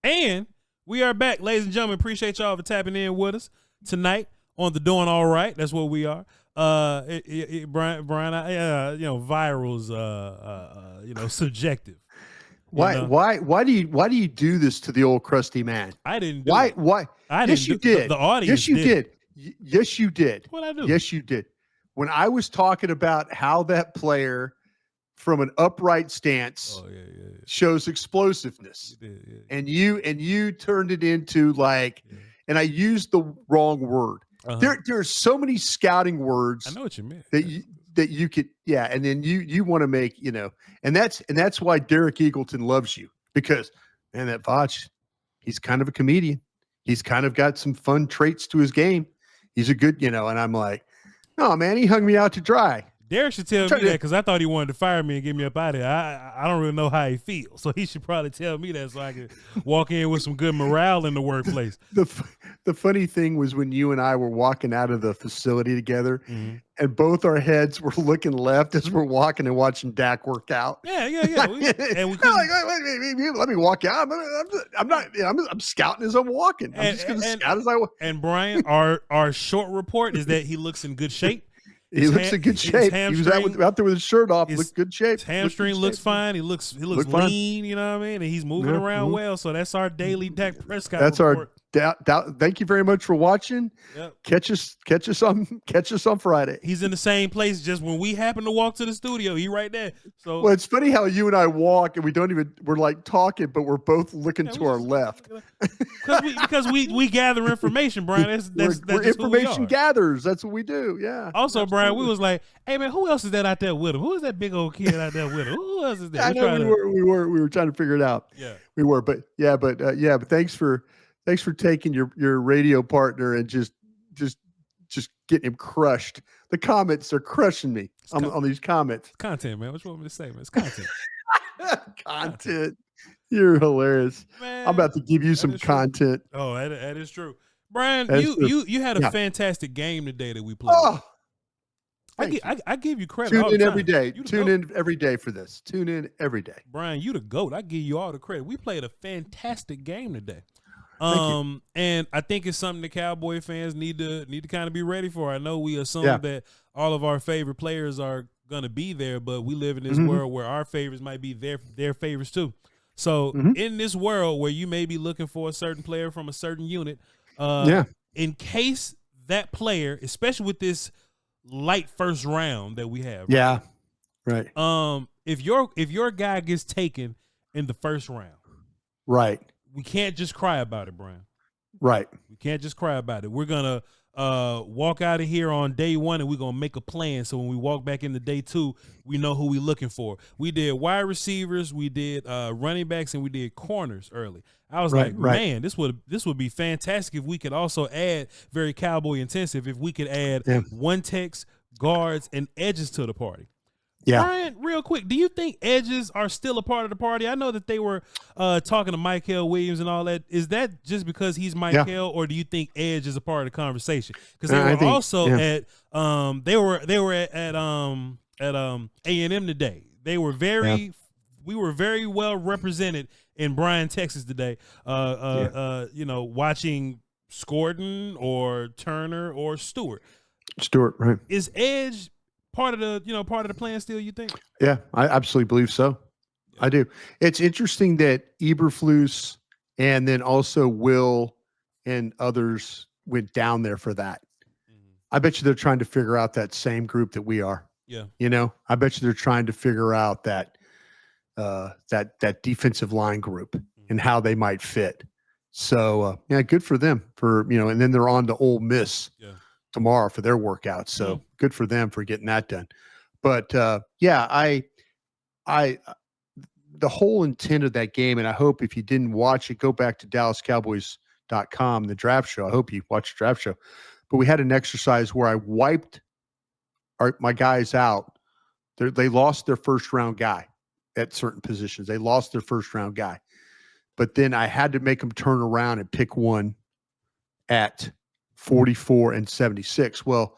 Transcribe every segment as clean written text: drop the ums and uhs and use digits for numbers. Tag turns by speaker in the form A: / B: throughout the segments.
A: And we are back, ladies and gentlemen. Appreciate y'all for tapping in with us tonight on the Doing All Right. That's what we are. Brian, viral's, subjective.
B: Why do you do this to the old crusty man?
A: I didn't. Do
B: why?
A: It.
B: Why?
A: Yes, you
B: did.
A: The audience.
B: Yes, you did. Yes, you did.
A: What I do?
B: Yes, you did. When I was talking about how that player, from an upright stance, shows explosiveness, and you turned it into and I used the wrong word. There are so many scouting words.
A: I know what you meant.
B: That you could, and then you want to make, and that's why Derek Eagleton loves you, because, man, that Voch, he's kind of a comedian. He's kind of got some fun traits to his game. He's a good, and I'm like, no, man, he hung me out to dry.
A: Derek should tell me that, because I thought he wanted to fire me and get me up out of here. I don't really know how he feels, so he should probably tell me that so I can walk in with some good morale in the workplace.
B: The funny thing was when you and I were walking out of the facility together, and both our heads were looking left as we're walking and watching Dak work out.
A: Yeah.
B: And we let me walk out. I'm scouting as I'm walking. I'm just going to scout as I walk.
A: And Brian, our short report is that he looks in good shape.
B: He looks in good shape. He was out there with his shirt off. Looked good shape.
A: His hamstring looks fine. He looks lean. You know what I mean? And he's moving around well. So that's our daily Dak Prescott.
B: That's
A: report.
B: Thank you very much for watching.
A: Yep.
B: Catch us on Friday.
A: He's in the same place. Just when we happen to walk to the studio, he right there. So
B: well, it's funny how you and I walk and we're like talking, but we're both looking to our left.
A: Because we gather information, Brian. That's
B: we're information gatherers. That's what we do. Yeah.
A: Also, absolutely. Brian, we was like, hey man, who else is that out there with him? Who is that big old kid out there with him? Who else is that?
B: We were trying to figure it out.
A: Yeah.
B: We were, but thanks for taking your radio partner and just getting him crushed. The comments are crushing me on these comments.
A: It's content, man. What you want me to say, man? It's content.
B: Content. You're hilarious. Man, I'm about to give you some content.
A: True. Oh, that is true. Brian, you had a fantastic game today that we played.
B: Oh,
A: I give you credit.
B: Tune in every day. Tune in every day for this. Tune in every day.
A: Brian, you the GOAT. I give you all the credit. We played a fantastic game today. And I think it's something the Cowboy fans need to kind of be ready for. I know we assume that all of our favorite players are going to be there, but we live in this world where our favorites might be their favorites too. So in this world where you may be looking for a certain player from a certain unit, in case that player, especially with this light first round that we have,
B: right.
A: If your guy gets taken in the first round,
B: right.
A: We can't just cry about it, Brian.
B: Right.
A: We can't just cry about it. We're going to walk out of here on day one, and we're going to make a plan. So when we walk back into day two, we know who we're looking for. We did wide receivers, we did running backs, and we did corners early. I was man, this would be fantastic if we could also add, very Cowboy intensive, if we could add one techs, guards, and edges to the party.
B: Yeah.
A: Brian, real quick, do you think edges are still a part of the party? I know that they were talking to Michael Williams and all that. Is that just because he's Michael, or do you think edge is a part of the conversation? Because they were also at A&M today. They were we were very well represented in Bryan, Texas today. Watching Scorden or Turner or Stewart.
B: Right.
A: Is edge part of the plan still, you think?
B: Yeah, I absolutely believe so. Yeah. I do. It's interesting that Eberflus and then also Will and others went down there for that. Mm-hmm. I bet you they're trying to figure out that same group that we are.
A: Yeah.
B: I bet you they're trying to figure out that that defensive line group and how they might fit. So good for them and then they're on to Ole Miss. Yeah. Tomorrow for their workout. So good for them for getting that done. But the whole intent of that game, and I hope if you didn't watch it, go back to DallasCowboys.com, the draft show. I hope you watched the draft show. But we had an exercise where I wiped my guys out. They lost their first round guy at certain positions. They lost their first round guy. But then I had to make them turn around and pick one at 44 and 76. Well,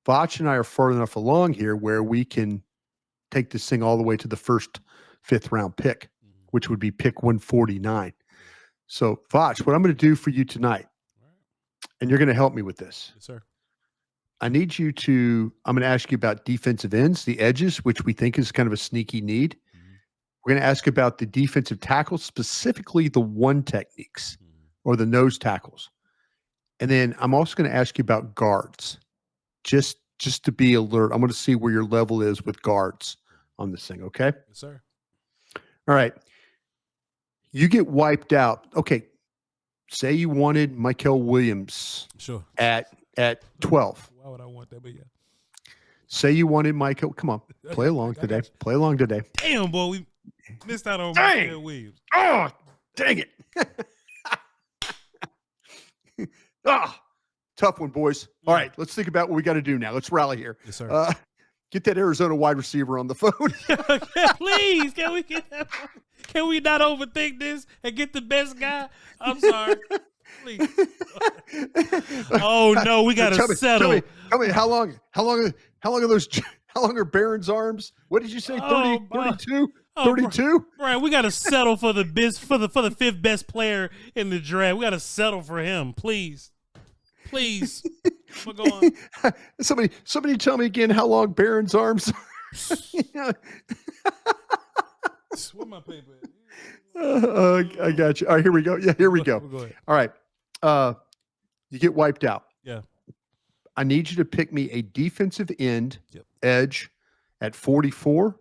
B: Voch and I are far enough along here where we can take this thing all the way to the first 5th round pick, which would be pick 149. So, Voch, what I'm going to do for you tonight, and you're going to help me with this.
A: Yes, sir.
B: I'm going to ask you about defensive ends, the edges, which we think is kind of a sneaky need. We're going to ask about the defensive tackles, specifically the one techniques or the nose tackles. And then I'm also going to ask you about guards, just to be alert. I'm going to see where your level is with guards on this thing, okay?
A: Yes, sir.
B: All right. You get wiped out. Okay. Say you wanted Michael Williams at 12.
A: Why would I want that? But yeah.
B: Say you wanted Michael. Come on. Play along today. Play along today.
A: Damn, boy. We missed out on Michael Williams.
B: Oh, dang it. Tough one, boys. All right. Let's think about what we got to do now. Let's rally here.
A: Yes, sir.
B: Get that Arizona wide receiver on the phone.
A: Please, can we get that? Can we not overthink this and get the best guy? I'm sorry. Please. Oh no, we gotta settle.
B: Tell me how long are Barron's arms? What did you say? 32? 32?
A: Right, we gotta settle for the fifth best player in the draft. We gotta settle for him, please. Please. We're going.
B: Somebody tell me again how long Barron's arms are.
A: Where my paper at?
B: I got you. All right, here we go. Yeah, here we go.
A: Go ahead.
B: All right. You get wiped out.
A: Yeah.
B: I need you to pick me a defensive end edge at 44,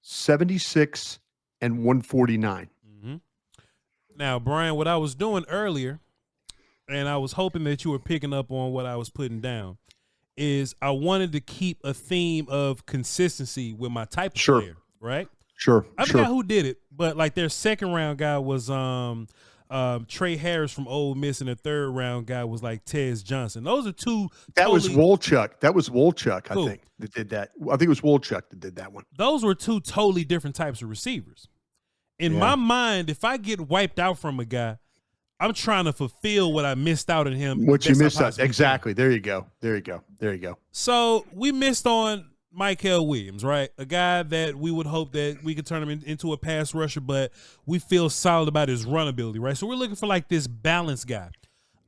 B: 76, and 149.
A: Mm-hmm. Now, Brian, what I was doing earlier, and I was hoping that you were picking up on what I was putting down, is I wanted to keep a theme of consistency with my type of player, right?
B: Sure.
A: I forgot who did it, but like their second round guy was Trey Harris from Ole Miss, and the third round guy was like Tez Johnson. Those are two.
B: That was Wolchuk. I think, that did that. I think it was Wolchuk that did that one.
A: Those were two totally different types of receivers. In my mind, if I get wiped out from a guy, I'm trying to fulfill what I missed out on him.
B: What you missed out. Exactly. There you go.
A: So we missed on Michael Williams, right? A guy that we would hope that we could turn him into a pass rusher, but we feel solid about his run ability, right? So we're looking for like this balanced guy.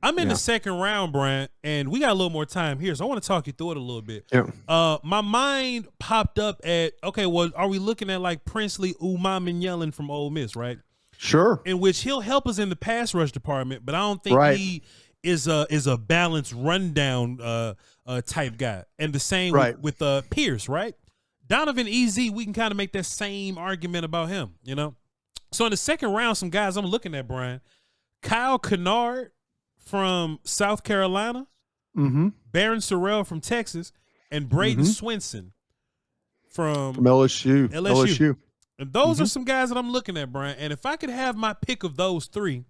A: I'm in the second round, Brian, and we got a little more time here, so I want to talk you through it a little bit.
B: Yeah.
A: My mind popped up at, okay, well, are we looking at like Princely Umamanyalan from Ole Miss, right?
B: Sure.
A: In which he'll help us in the pass rush department, but I don't think he is a balanced rundown type guy. And the same with Pierce, right? Donovan EZ, we can kind of make that same argument about him, you know? So in the second round, some guys I'm looking at, Brian, Kyle Kennard from South Carolina, Baron Sorrell from Texas, and Braden Swinson from
B: LSU.
A: And those are some guys that I'm looking at, Brian. And if I could have my pick of those three,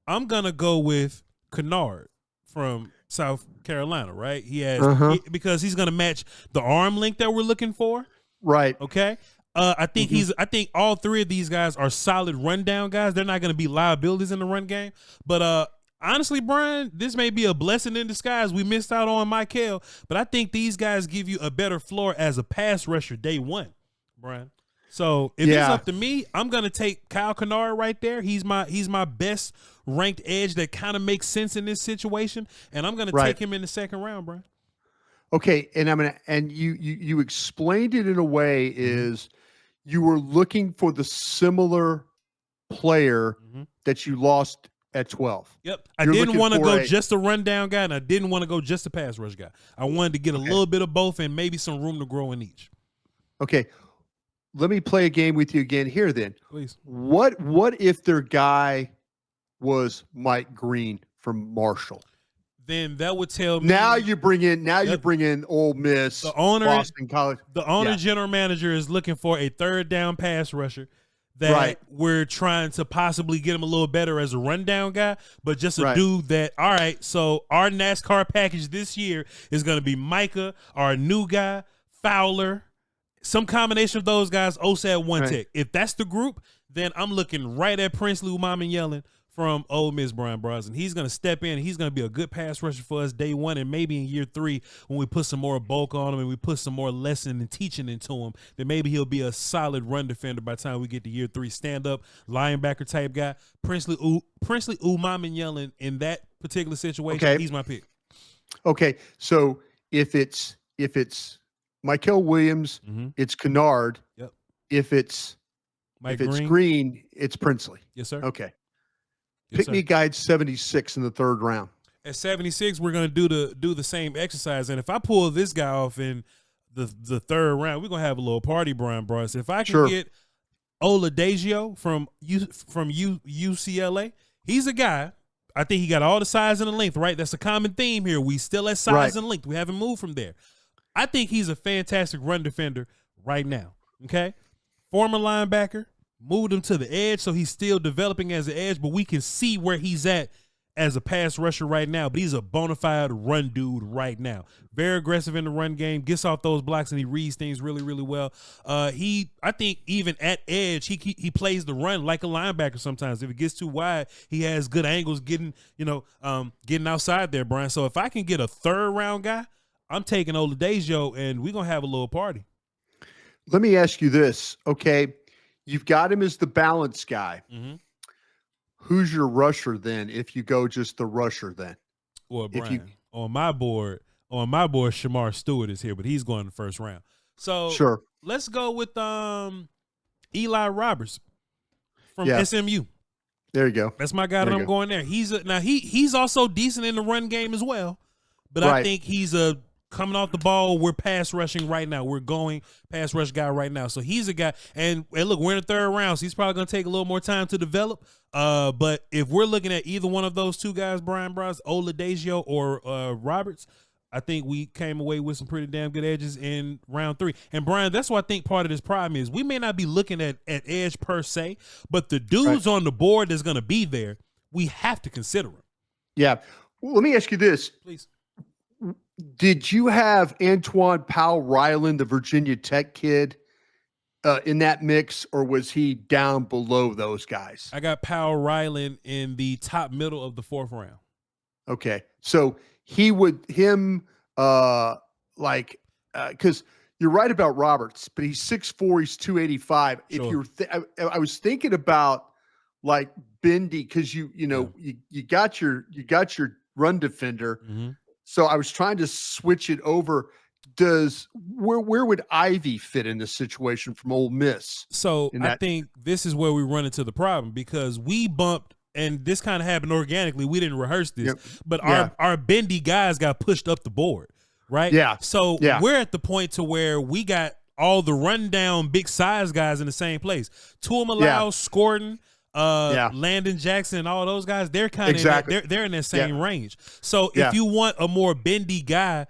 A: I'm going to go with Kennard from South Carolina, right? He has because he's going to match the arm length that we're looking for.
B: Right.
A: Okay. I think I think all three of these guys are solid rundown guys. They're not going to be liabilities in the run game. But honestly, Brian, this may be a blessing in disguise. We missed out on Michael, but I think these guys give you a better floor as a pass rusher day one, Brian. So if it's up to me, I'm gonna take Kyle Kennard right there. He's my best ranked edge that kind of makes sense in this situation, and I'm gonna take him in the second round, Brian.
B: Okay, and you explained it in a way is you were looking for the similar player that you lost at 12.
A: Yep. I didn't want to go just a rundown guy, and I didn't want to go just a pass rush guy. I wanted to get a little bit of both and maybe some room to grow in each.
B: Okay. Let me play a game with you again here then.
A: Please.
B: What if their guy was Mike Green from Marshall?
A: Then that would tell me.
B: Now you bring in Ole Miss,
A: the owner,
B: Boston College.
A: The owner general manager is looking for a third down pass rusher that we're trying to possibly get him a little better as a rundown guy, but just a dude that, all right, so our NASCAR package this year is going to be Micah, our new guy, Fowler, some combination of those guys, Osa at one tech. If that's the group, then I'm looking right at Princely Umamin-Yellen from Ole Miss, Bryan Broaddus. He's going to step in. He's going to be a good pass rusher for us day one, and maybe in year 3 when we put some more bulk on him and we put some more lesson and teaching into him, then maybe he'll be a solid run defender by the time we get to year 3. Stand up linebacker type guy. Princely Umamin-Yellen in that particular situation, he's my pick.
B: Okay, so if it's Michael Williams, it's Kennard.
A: Yep.
B: If it's Green, it's Princely.
A: Yes, sir.
B: Okay.
A: Yes,
B: Pick
A: sir.
B: me guide 76 in the 3rd round.
A: At 76, we're gonna do the same exercise, and if I pull this guy off in the 3rd round, we're gonna have a little party, Bryan Broaddus. If I can get Oladipo from UCLA, he's a guy. I think he got all the size and the length, right? That's a common theme here. We still at size and length. We haven't moved from there. I think he's a fantastic run defender right now. Okay, former linebacker. Moved him to the edge, so he's still developing as an edge, but we can see where he's at as a pass rusher right now. But he's a bona fide run dude right now. Very aggressive in the run game, gets off those blocks, and he reads things really, really well. I think even at edge, he plays the run like a linebacker sometimes. If it gets too wide, he has good angles getting outside there, Bryan. So if I can get a 3rd round guy, I'm taking Oladipo, and we're going to have a little party.
B: Let me ask you this, okay? You've got him as the balance guy. Who's your rusher then? If you go just the rusher, then.
A: Well, Bryan, on my board, Shamar Stewart is here, but he's going in the 1st round. So let's go with Eli Roberts from SMU.
B: There you go.
A: That's my guy that I'm going there. He's also decent in the run game as well, but I think he's a coming off the ball, we're pass rushing right now. We're going pass rush guy right now. So he's a guy. And look, we're in the 3rd round, so he's probably going to take a little more time to develop. But if we're looking at either one of those two guys, Bryan Broaddus, Oladipo or Roberts, I think we came away with some pretty damn good edges in round 3. And Bryan, that's what I think part of this problem is. We may not be looking at edge per se, but the dudes on the board that's going to be there, we have to consider them.
B: Yeah. Well, let me ask you this.
A: Please.
B: Did you have Antoine Powell-Ryland, the Virginia Tech kid, in that mix, or was he down below those guys?
A: I got Powell-Ryland in the top middle of the 4th round.
B: Okay. So because you're right about Roberts, but he's 6'4", he's 285.
A: Sure.
B: I was thinking about like Bendy, because you got your run defender. So I was trying to switch it over. Where would Ivy fit in this situation from Ole Miss?
A: So I think this is where we run into the problem, because we bumped, and this kind of happened organically. We didn't rehearse this, but our bendy guys got pushed up the board, right?
B: Yeah.
A: So we're at the point to where we got all the rundown big size guys in the same place. Tuimalau, Scorden, Landon Jackson, and all those guys, they're kind of they're in that same range. So if you want a more bendy guy,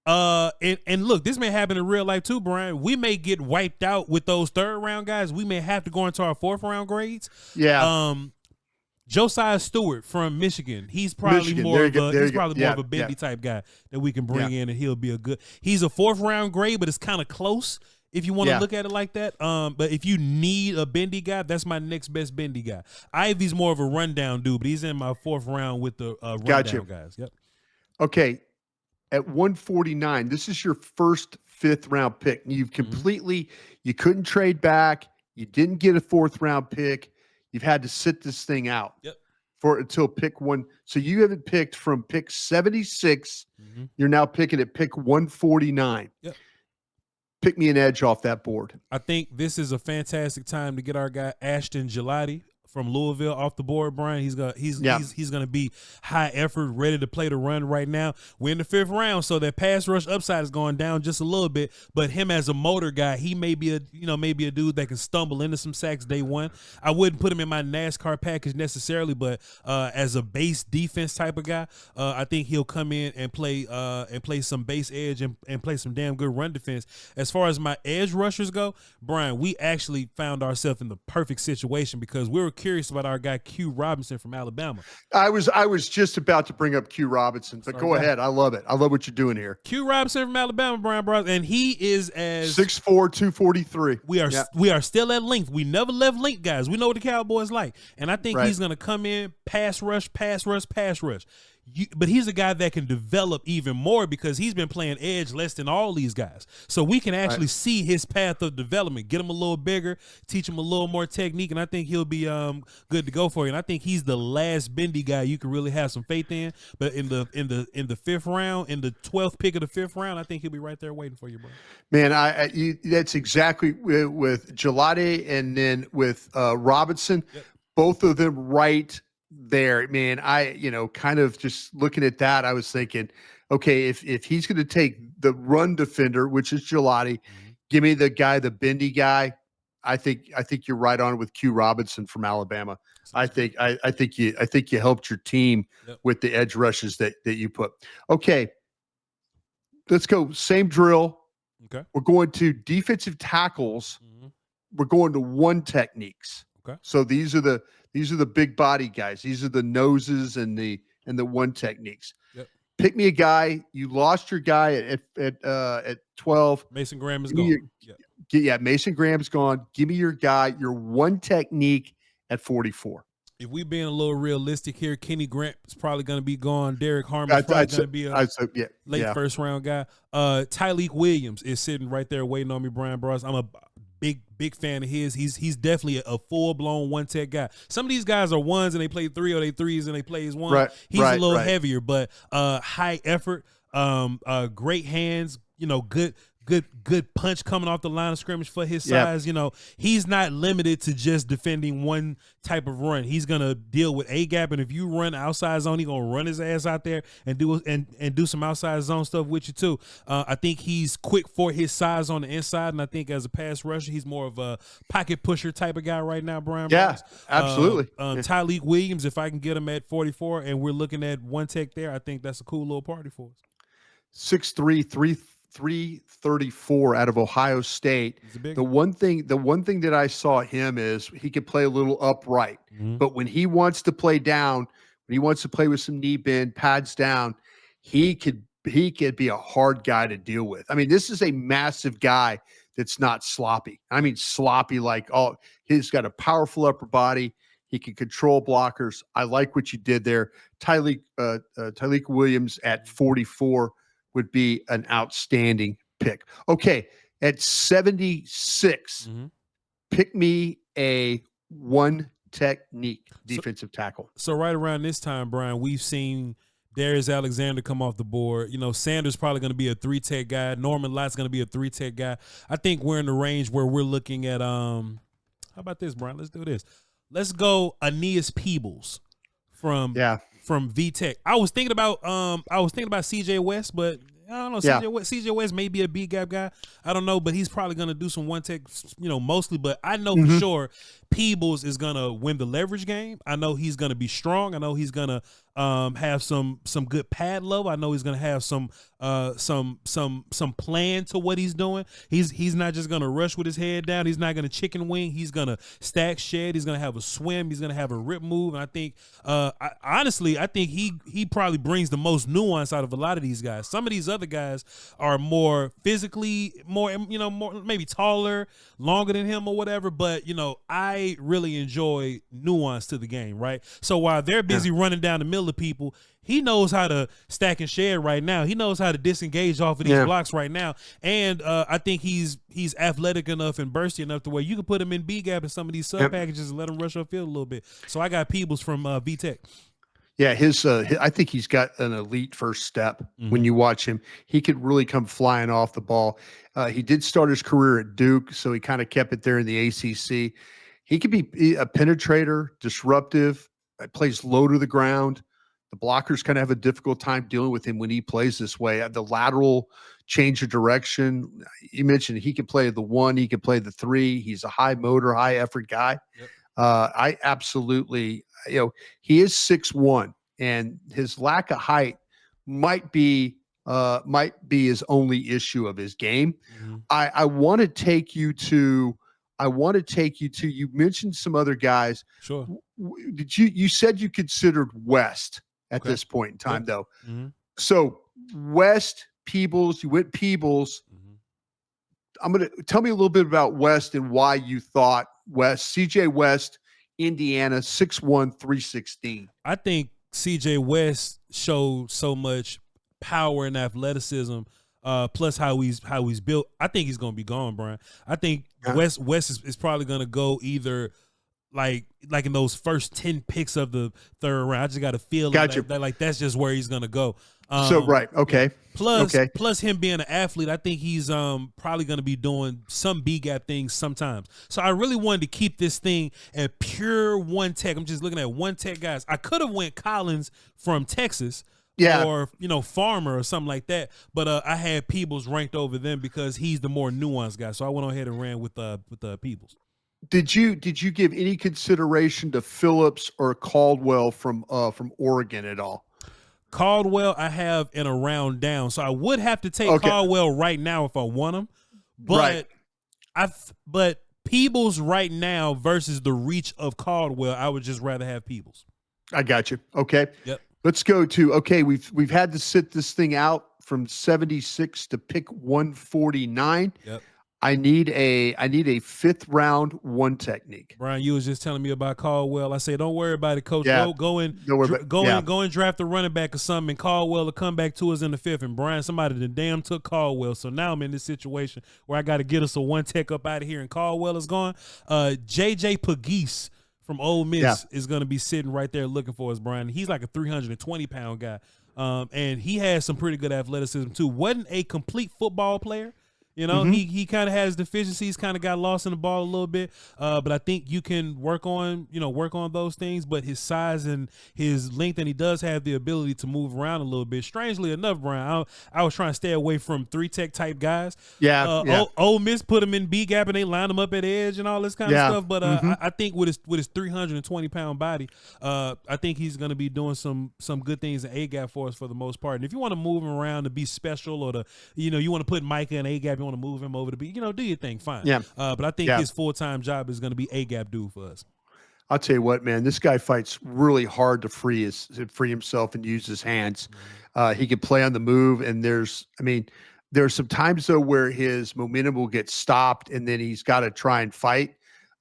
A: and look, this may happen in real life too, Bryan. We may get wiped out with those 3rd round guys. We may have to go into our 4th round grades. Josiah Stewart from Michigan. He's probably more of a bendy type guy that we can bring in, and he'll be he's a 4th round grade, but it's kind of close if you want to look at it like that. But if you need a bendy guy, that's my next best bendy guy. Ivy's more of a rundown dude, but he's in my 4th round with the rundown guys. Yep.
B: Okay. At 149, this is your first 5th round pick. You've completely, you couldn't trade back. You didn't get a 4th round pick. You've had to sit this thing out until pick 1. So you haven't picked from pick 76. You're now picking at pick 149.
A: Yep.
B: Pick me an edge off that board.
A: I think this is a fantastic time to get our guy Ashton Gelati from Louisville off the board, Bryan. He's gonna be high effort, ready to play the run right now. We're in the 5th round, so that pass rush upside is going down just a little bit. But him as a motor guy, he may be a dude that can stumble into some sacks day one. I wouldn't put him in my NASCAR package necessarily, but as a base defense type of guy, I think he'll come in and play some base edge and play some damn good run defense. As far as my edge rushers go, Bryan, we actually found ourselves in the perfect situation because we were curious about our guy Q Robinson from Alabama.
B: I was just about to bring up Q Robinson, but go ahead. I love it. I love what you're doing here.
A: Q Robinson from Alabama, Bryan Broaddus, and he is as
B: 6'4", 243.
A: We are still at length. We never left length, guys. We know what the Cowboys like, and I think he's going to come in, pass rush. But he's a guy that can develop even more because he's been playing edge less than all these guys. So we can actually see his path of development, get him a little bigger, teach him a little more technique, and I think he'll be good to go for you. And I think he's the last bendy guy you can really have some faith in. But in the fifth round, in the 12th pick of the fifth round, I think he'll be right there waiting for you, bro.
B: Man, that's exactly with Gelati and then with Robinson, both of them right there, man. Kind of just looking at that, I was thinking, okay, if he's going to take the run defender, which is Gelati, give me the guy, the bendy guy. I think you're right on with Q Robinson from Alabama. I think you helped your team with the edge rushes that you put. Okay, let's go. Same drill.
A: Okay,
B: we're going to defensive tackles. We're going to one techniques.
A: Okay,
B: so these are the big body guys. These are the noses and the one techniques.
A: Yep.
B: Pick me a guy. You lost your guy at 12.
A: Mason Graham is gone.
B: Mason Graham's gone. Give me your guy, your one technique at 44.
A: If we being a little realistic here, Kenny Grant is probably going to be gone. Derek Harmon is probably going to be a late first round guy. Tyleik Williams is sitting right there waiting on me, Bryan Broaddus. I'm a big fan of his. He's definitely a full-blown one-tech guy. Some of these guys are ones and they play three, or they threes and they play as one. He's a little heavier, but high effort, great hands, good punch coming off the line of scrimmage for his size. He's not limited to just defending one type of run. He's gonna deal with a gap, and if you run outside zone, he's gonna run his ass out there and do some outside zone stuff with you too. I think he's quick for his size on the inside, and I think as a pass rusher, he's more of a pocket pusher type of guy right now, Bryan.
B: Yeah, absolutely.
A: Tyleik Williams, if I can get him at 44, and we're looking at one tech there, I think that's a cool little party for us.
B: 6'3", 334 out of Ohio State. The one thing that I saw him is he could play a little upright, but when he wants to play down, when he wants to play with some knee bend, pads down, he could be a hard guy to deal with. I mean, this is a massive guy that's not sloppy. I mean, sloppy he's got a powerful upper body. He can control blockers. I like what you did there. Tyleik Williams at 44 would be an outstanding pick. Okay, at 76, pick me a one technique defensive tackle.
A: So right around this time, Bryan, we've seen Darius Alexander come off the board. Sanders probably going to be a three-tech guy. Norman Lott's going to be a three-tech guy. I think we're in the range where we're looking at how about this, Bryan? Let's do this. Let's go Aeneas Peebles from VTech. I was thinking about CJ West, but I don't know. CJ West may be a B gap guy. I don't know, but he's probably gonna do some one tech, mostly. But I know for sure Peebles is gonna win the leverage game. I know he's gonna be strong. I know he's gonna have some good pad love. I know he's gonna have some plan to what he's doing. He's not just gonna rush with his head down. He's not gonna chicken wing. He's gonna stack shed. He's gonna have a swim. He's gonna have a rip move. And I think I think he probably brings the most nuance out of a lot of these guys. Some of these other guys are more physically more maybe taller, longer than him or whatever. But I really enjoy nuance to the game, right? So while they're busy running down the middle of people, he knows how to stack and shed right now. He knows how to disengage off of these blocks right now. And I think he's athletic enough and bursty enough to where you can put him in B gap in some of these sub packages and let him rush upfield a little bit. So I got Peebles from VTech.
B: Yeah, I think he's got an elite first step. When you watch him, he could really come flying off the ball. He did start his career at Duke, so he kind of kept it there in the ACC. He could be a penetrator, disruptive, plays low to the ground. The blockers kind of have a difficult time dealing with him when he plays this way. The lateral change of direction. You mentioned he can play the one, he can play the three. He's a high motor, high effort guy. Yep. I absolutely, he is 6'1", and his lack of height might be his only issue of his game. I want to take you to I want to take you to, you mentioned some other guys.
A: Sure.
B: You said you considered West at this point in time, though.
A: Mm-hmm.
B: So West, Peebles, you went Peebles. Mm-hmm. Tell me a little bit about West and why you thought West. CJ West, Indiana, 6'1", 316.
A: I think CJ West showed so much power and athleticism, plus how he's built. I think he's gonna be gone, Brian. I think West is probably gonna go either like in those first 10 picks of the third round. I just got a feeling that that's just where he's gonna go.
B: Okay.
A: Plus him being an athlete, I think he's probably going to be doing some B-gap things sometimes. So I really wanted to keep this thing at pure one tech. I'm just looking at one tech guys. I could have went Collins from Texas, or Farmer or something like that, but I had Peebles ranked over them because he's the more nuanced guy. So I went ahead and ran with Peebles.
B: Did you give any consideration to Phillips or Caldwell from Oregon at all?
A: Caldwell, I have in a round down, so I would have to take Caldwell right now if I want him. But but Peebles right now versus the reach of Caldwell, I would just rather have Peebles.
B: I got you. Okay.
A: Yep.
B: Let's go to we've had to sit this thing out from 76 to pick 149.
A: Yep.
B: I need a fifth round one technique.
A: Brian, you was just telling me about Caldwell. I say, don't worry about it, Coach.
B: Yeah.
A: Go and draft a running back or something, and Caldwell will come back to us in the fifth. And Brian, somebody that damn took Caldwell. So now I'm in this situation where I got to get us a one tech up out of here, and Caldwell is gone. JJ Pegues from Ole Miss is going to be sitting right there looking for us, Brian. He's like a 320-pound guy, and he has some pretty good athleticism too. Wasn't a complete football player. He kind of has deficiencies, kind of got lost in the ball a little bit. But I think you can work on those things. But his size and his length, and he does have the ability to move around a little bit. Strangely enough, Brian, I was trying to stay away from 3-tech type guys. Ole Miss put him in B gap and they lined him up at edge and all this kind of stuff. But I think with his 320-pound body, I think he's going to be doing some good things in A gap for us for the most part. And if you want to move him around to be special, or you want to put Micah in A gap, you want to move him over to be, do your thing, fine. Yeah. But I think his full-time job is going to be a gap dude for us.
B: I'll tell you what, man, this guy fights really hard to free himself and use his hands. He can play on the move, and there's some times though where his momentum will get stopped, and then he's got to try and fight.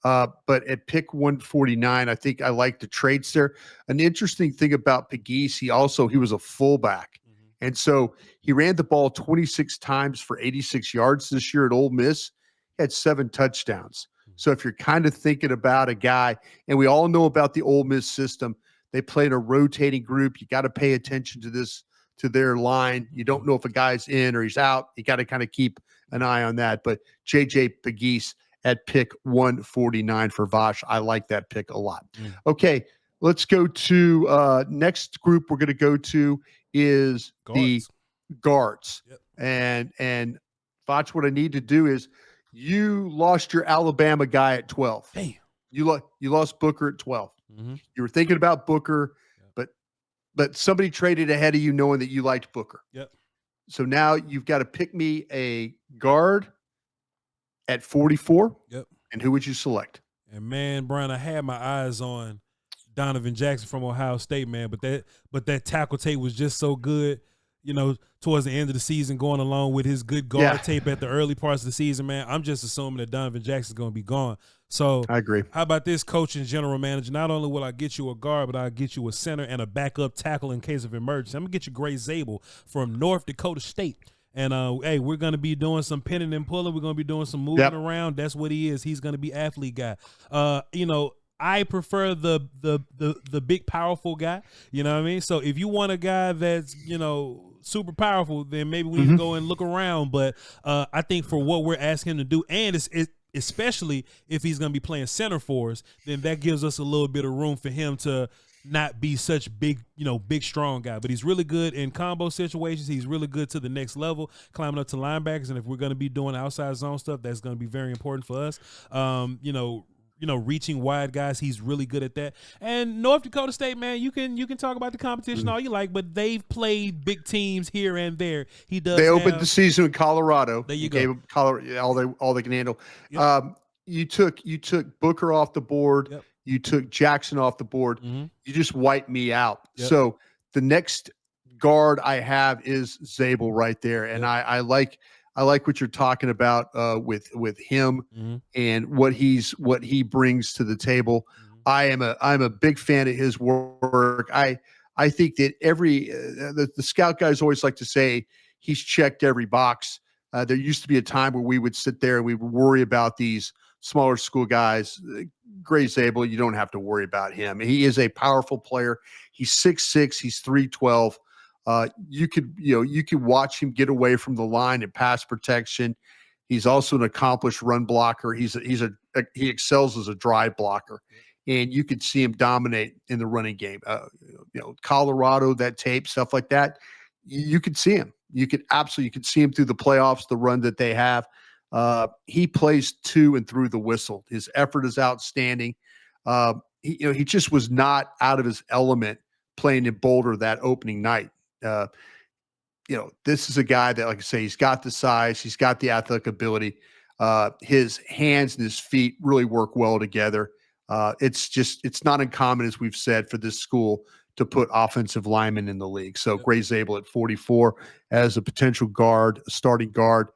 B: But at pick 149, I think I like the traits there. An interesting thing about Pegues, he was a fullback. And so he ran the ball 26 times for 86 yards this year at Ole Miss. He had 7 touchdowns. So if you're kind of thinking about a guy, and we all know about the Ole Miss system, they play in a rotating group. You got to pay attention to their line. You don't know if a guy's in or he's out. You got to kind of keep an eye on that. But JJ Pegues at pick 149 for Voch. I like that pick a lot. Okay, let's go to next group we're going to go to is the guards. Yep. And Voch, what I need to do is, you lost your Alabama guy at 12.
A: Hey,
B: you lost Booker at 12. Mm-hmm. You were thinking about Booker, but somebody traded ahead of you knowing that you liked Booker.
A: Yep.
B: So now you've got to pick me a guard at 44.
A: Yep.
B: And who would you select?
A: And man, Brian, I had my eyes on Donovan Jackson from Ohio State, man, but that tackle tape was just so good, towards the end of the season, going along with his good guard tape at the early parts of the season, man. I'm just assuming that Donovan Jackson's going to be gone. So
B: I agree.
A: How about this, coach and general manager? Not only will I get you a guard, but I'll get you a center and a backup tackle in case of emergency. I'm going to get you Gray Zabel from North Dakota State. And, hey, we're going to be doing some pinning and pulling. We're going to be doing some moving around. That's what he is. He's going to be athlete guy. I prefer the big powerful guy. You know what I mean? So if you want a guy that's, super powerful, then maybe we can go and look around. But I think for what we're asking him to do, and especially if he's going to be playing center for us, then that gives us a little bit of room for him to not be such big strong guy. But he's really good in combo situations. He's really good to the next level, climbing up to linebackers. And if we're going to be doing outside zone stuff, that's going to be very important for us. Reaching wide guys, he's really good at that. And North Dakota State, man, you can talk about the competition all you like, but they've played big teams here and there. They
B: opened the season in Colorado.
A: There you
B: go. Gave them Colorado all they can handle. Yep. you took Booker off the board.
A: Yep.
B: You took Jackson off the board.
A: Mm-hmm.
B: You just wiped me out.
A: Yep.
B: So the next guard I have is Zabel right there, and
A: Yep.
B: I like what you're talking about with him
A: Mm-hmm.
B: and what he brings to the table.
A: Mm-hmm.
B: I'm a big fan of his work. I think that the scout guys always like to say he's checked every box. There used to be a time where we would sit there and we would worry about these smaller school guys. Gray Zabel, you don't have to worry about him. He is a powerful player. He's 6'6", he's 312. You could watch him get away from the line and pass protection. He's also an accomplished run blocker. He excels as a drive blocker, and you could see him dominate in the running game. Colorado, that tape, stuff like that. You could see him. You could see him through the playoffs, the run that they have. He plays to and through the whistle. His effort is outstanding. He just was not out of his element playing in Boulder that opening night. This is a guy that, like I say, he's got the size, he's got the athletic ability. His hands and his feet really work well together. It's not uncommon, as we've said, for this school to put offensive linemen in the league. So Gray Zabel at 44 as a potential guard, starting guard,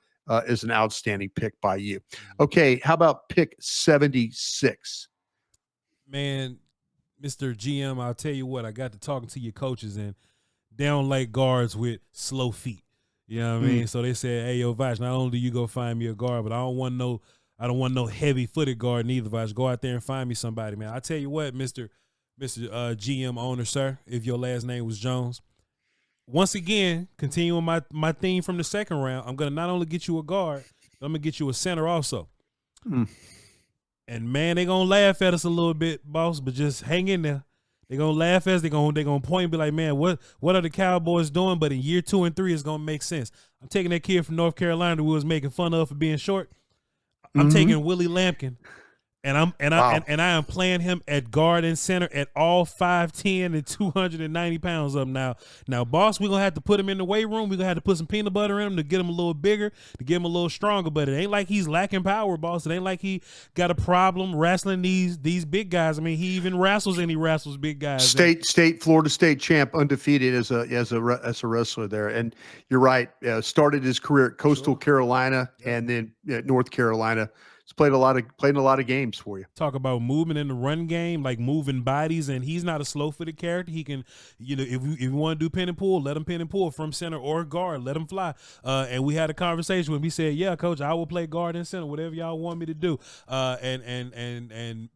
B: is an outstanding pick by you. Okay, how about pick 76?
A: Man, Mr. GM, I'll tell you what, I got to talking to your coaches, and they don't like guards with slow feet. You know what I mean? So they said, hey, yo, Voch, not only do you go find me a guard, but I don't want no heavy-footed guard neither, Voch. Go out there and find me somebody, man. I tell you what, Mr. GM owner, sir, if your last name was Jones, once again, continuing my theme from the second round, I'm going to not only get you a guard, but I'm going to get you a center also. And, man, they're going to laugh at us a little bit, boss, but just hang in there. They're going to laugh at us. They're going to point and be like, man, what are the Cowboys doing? But in year 2 and 3, it's going to make sense. I'm taking that kid from North Carolina who was making fun of for being short. I'm taking Willie Lampkin. And I am playing him at guard and center at all 5'10" and 290 pounds up now. Now, boss, we're gonna have to put him in the weight room. We're gonna have to put some peanut butter in him to get him a little bigger, to get him a little stronger. But it ain't like he's lacking power, boss. It ain't like he got a problem wrestling these big guys. I mean, he even wrestles big guys.
B: Florida State champ, undefeated as a wrestler there. And you're right. Started his career at Coastal Carolina and then North Carolina. He's played a lot of games for you.
A: Talk about movement in the run game, like moving bodies, and he's not a slow-footed character. He can, if you want to do pin and pull, let him pin and pull from center or guard. Let him fly. And we had a conversation when we said, yeah, coach, I will play guard and center, whatever y'all want me to do. And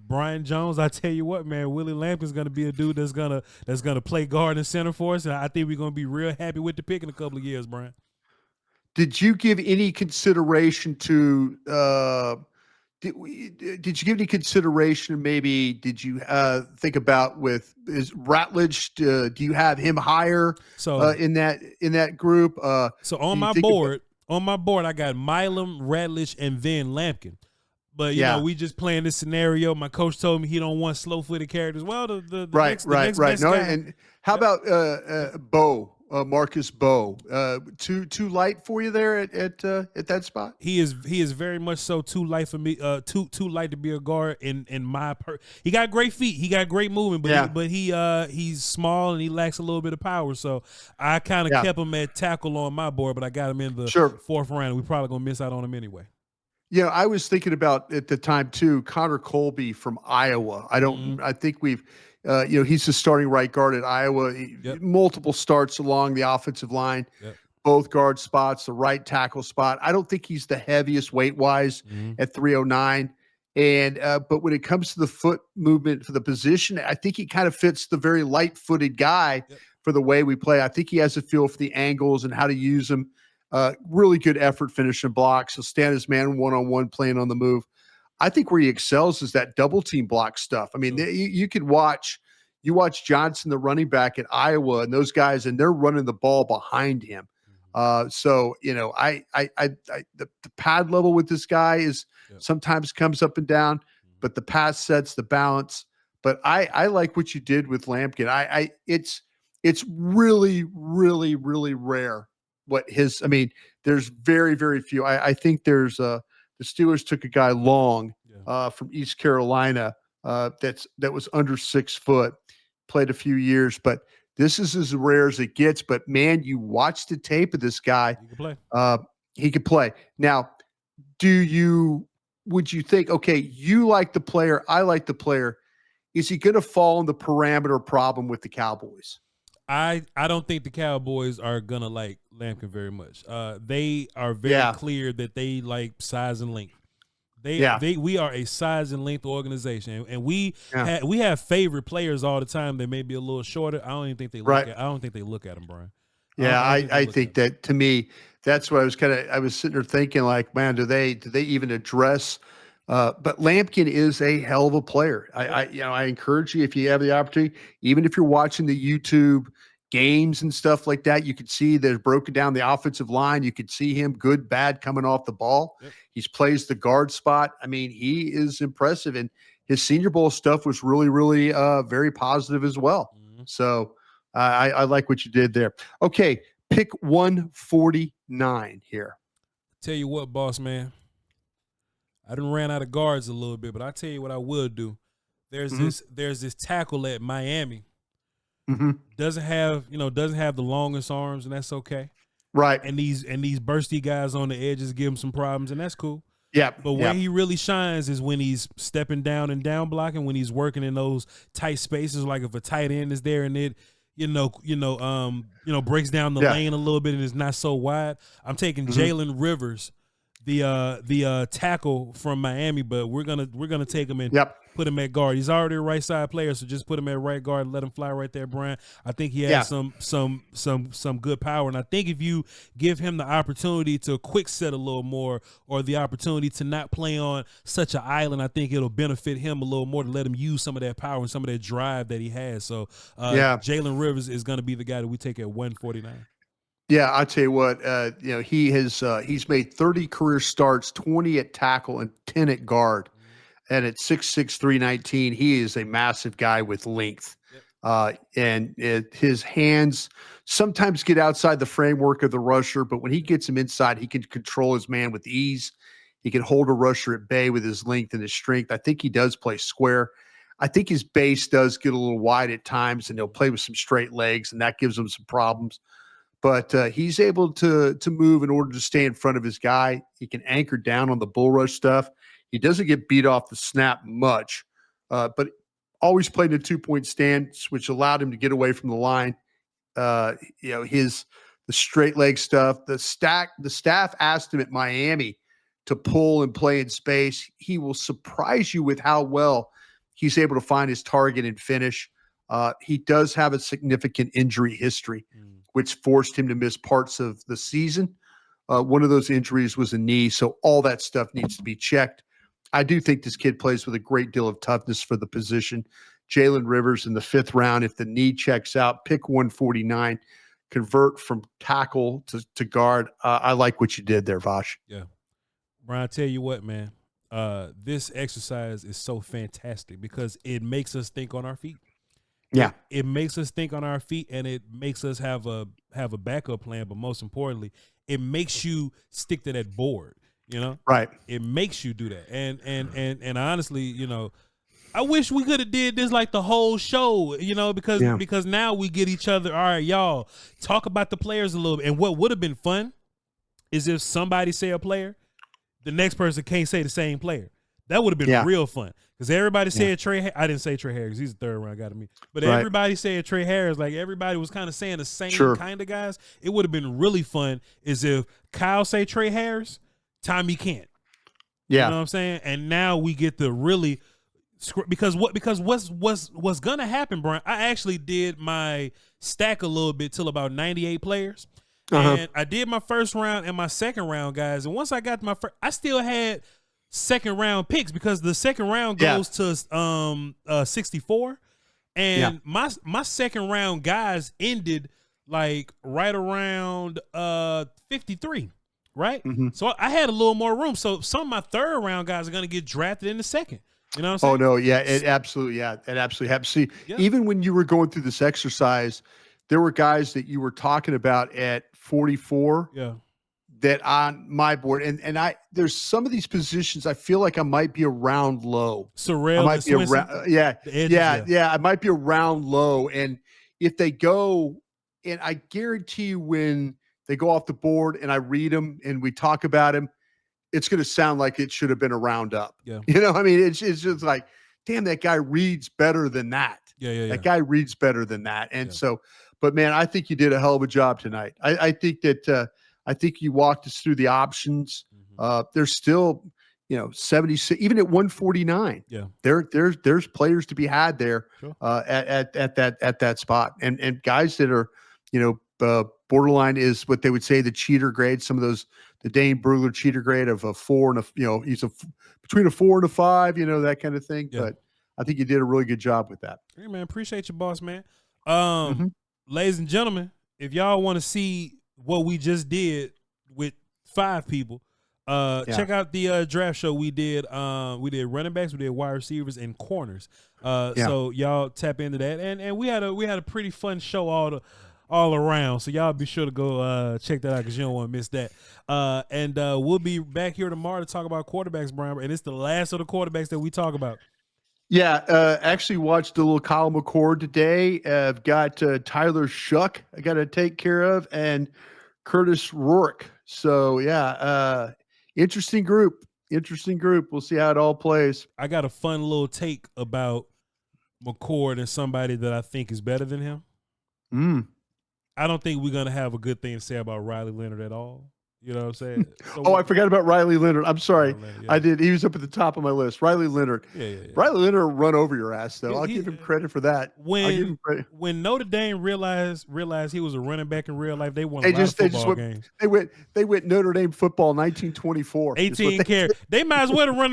A: Brian Jones, I tell you what, man, Willie Lampkin's going to be a dude that's gonna play guard and center for us, and I think we're going to be real happy with the pick in a couple of years, Brian.
B: Did you give any consideration to did you give any consideration? Maybe did you think about is Ratledge? Do you have him higher in that group?
A: So on my board, I got Milam, Ratledge, and then Lampkin. But you know, we just playing this scenario. My coach told me he don't want slow-footed characters. Well, the next
B: No,
A: guy.
B: and how about Bo? Marcus Bowe, too light for you there at that spot.
A: He is very much so too light for me. Too light to be a guard in my He got great feet. He got great movement, but he's small and he lacks a little bit of power. So I kind of kept him at tackle on my board, but I got him in the fourth round. We probably gonna miss out on him anyway.
B: Yeah, I was thinking about at the time too. Connor Colby from Iowa. I think we've. He's the starting right guard at Iowa. Multiple starts along the offensive line, both guard spots, the right tackle spot. I don't think he's the heaviest weight-wise at 309. But when it comes to the foot movement for the position, I think he kind of fits the very light-footed guy for the way we play. I think he has a feel for the angles and how to use them. Really good effort finishing blocks. He'll stand his man one-on-one playing on the move. I think where he excels is that double team block stuff. I mean, you could watch Johnson, the running back at Iowa, and those guys, and they're running the ball behind him. So the pad level with this guy is sometimes comes up and down, but the pass sets the balance. But I like what you did with Lampkin. It's really, really, really rare what his. I mean, there's very, very few. I think there's The Steelers took a guy long from East Carolina that was under 6 foot, played a few years, but this is as rare as it gets. But man, you watch the tape of this guy.
A: He can play.
B: He could play. Now, would you think, okay, you like the player, I like the player. Is he going to fall in the parameter problem with the Cowboys?
A: I don't think the Cowboys are gonna like Lampkin very much. They are very clear that they like size and length. We are a size and length organization, and we have favorite players all the time that may be a little shorter. I don't even think they look at. I don't think they look at them, Brian.
B: I think that, to me, that's what I was sitting there thinking, like, man, do they even address? But Lampkin is a hell of a player. I encourage you, if you have the opportunity, even if you're watching the YouTube games and stuff like that, you could see they're broken down the offensive line. You could see him good, bad coming off the ball. Yep. He plays the guard spot. I mean, he is impressive, and his Senior Bowl stuff was really, really very positive as well. Mm-hmm. So I like what you did there. Okay, pick 149 here.
A: Tell you what, boss man. I done ran out of guards a little bit, but I tell you what I will do. There's this tackle at Miami. Mm-hmm. Doesn't have the longest arms, and that's okay.
B: Right.
A: And these bursty guys on the edges give him some problems, and that's cool.
B: Yeah.
A: But where he really shines is when he's stepping down and down blocking, when he's working in those tight spaces, like if a tight end is there and it breaks down the lane a little bit and is not so wide. I'm taking Jalen Rivers, the tackle from Miami, but we're gonna take him and put him at guard. He's already a right side player, so just put him at right guard and let him fly right there, Brian. I think he has some good power, and I think if you give him the opportunity to quick set a little more, or the opportunity to not play on such an island, I think it'll benefit him a little more to let him use some of that power and some of that drive that he has. So Jalen Rivers is going to be the guy that we take at 149.
B: Yeah, I'll tell you what, he's made 30 career starts, 20 at tackle and 10 at guard. And at 6'6", 319, he is a massive guy with length. And his hands sometimes get outside the framework of the rusher, but when he gets him inside, he can control his man with ease. He can hold a rusher at bay with his length and his strength. I think he does play square. I think his base does get a little wide at times, and he'll play with some straight legs, and that gives him some problems. But he's able to move in order to stay in front of his guy. He can anchor down on the bull rush stuff. He doesn't get beat off the snap much, but always played in a 2-point stance, which allowed him to get away from the line. The straight leg stuff. The staff asked him at Miami to pull and play in space. He will surprise you with how well he's able to find his target and finish. He does have a significant injury history, which forced him to miss parts of the season. One of those injuries was a knee, so all that stuff needs to be checked. I do think this kid plays with a great deal of toughness for the position. Jalen Rivers in the 5th round, if the knee checks out, pick 149, convert from tackle to guard. I like what you did there, Voch.
A: Yeah. Brian, I tell you what, man, this exercise is so fantastic because it makes us think on our feet.
B: Yeah.
A: It makes us think on our feet, and it makes us have a backup plan, but most importantly, it makes you stick to that board.
B: Right.
A: It makes you do that. And honestly, I wish we could have did this like the whole show, because now we get each other. All right, y'all talk about the players a little bit. And what would have been fun is if somebody say a player, the next person can't say the same player. That would have been real fun. Because everybody said Trey. I didn't say Trey Harris. He's the 3rd round guy to me. But everybody said Trey Harris. Like everybody was kind of saying the same kind of guys. It would have been really fun is if Kyle say Trey Harris, Tommy can't.
B: Yeah.
A: You know what I'm saying? And now we get to really because what's gonna happen, Brian? I actually did my stack a little bit till about 98 players. And I did my 1st round and my 2nd round guys. And once I got to my first, I still had 2nd round picks because the 2nd round goes to 64. And my 2nd round guys ended like right around 53. Right? So I had a little more room. So some of my 3rd round guys are going to get drafted in the 2nd. You know what I'm saying?
B: Oh, no. Yeah, it absolutely happens. See, even when you were going through this exercise, there were guys that you were talking about at 44 that on my board, and there's some of these positions I feel like I might be around low.
A: Sorrell,
B: I might be around, I might be around low. And if they go, and I guarantee you when they go off the board and I read them and we talk about him, it's going to sound like it should have been a round up.
A: Yeah.
B: I mean, it's just like, damn, that guy reads better than that. That guy reads better than that. And so, but man, I think you did a hell of a job tonight. I think that, I think you walked us through the options. There's still, 76, even at 149.
A: Yeah.
B: There's players to be had there at that spot. And guys that are, borderline is what they would say the cheater grade. Some of those, the Dane Brugler cheater grade of a 4 and he's between a 4 and a 5, that kind of thing. Yeah. But I think you did a really good job with that.
A: Hey man, appreciate you, boss man. Ladies and gentlemen, if y'all want to see what we just did with 5 people, check out the draft show we did. We did running backs, we did wide receivers and corners. So y'all tap into that, and we had a pretty fun show all around. So y'all be sure to go check that out because you don't want to miss that. And we'll be back here tomorrow to talk about quarterbacks, Bryan, and it's the last of the quarterbacks that we talk about.
B: Yeah, actually watched a little Kyle McCord today. I've got Tyler Shuck I got to take care of, and Curtis Rourke. So interesting group. We'll see how it all plays.
A: I got a fun little take about McCord and somebody that I think is better than him. I don't think we're gonna have a good thing to say about Riley Leonard at all. You know what I'm saying? So
B: I forgot about Riley Leonard. I'm sorry. I did. He was up at the top of my list. Riley Leonard. Yeah. Riley Leonard will run over your ass, though. I'll give him credit for that.
A: When Notre Dame realized he was a running back in real life, they won a lot of football games.
B: They went Notre Dame football 1924.
A: 18 carry. They might as well run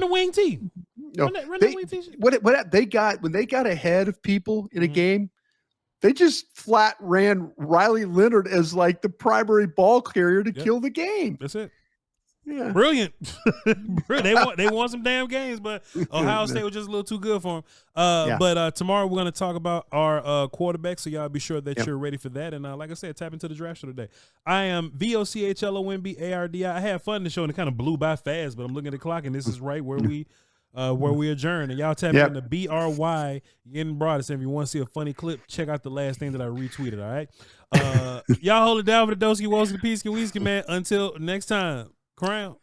A: the wing team.
B: No, the wing team. What they got when they got ahead of people in a game, they just flat ran Riley Leonard as like the primary ball carrier to kill the game.
A: That's it. Yeah. Brilliant. They won some damn games, but Ohio State was just a little too good for them. But tomorrow we're going to talk about our quarterbacks, so y'all be sure that you're ready for that. And like I said, tap into the draft show today. I am VOCHLOMBARDI. I had fun in the show, and it kind of blew by fast, but I'm looking at the clock, and this is right where we adjourn. And y'all tap into BRY Bryan Broaddus. If you want to see a funny clip, check out the last thing that I retweeted, all right? Y'all hold it down for the Doski, Wolski, Peasky, Weesky, man. Until next time, Crown.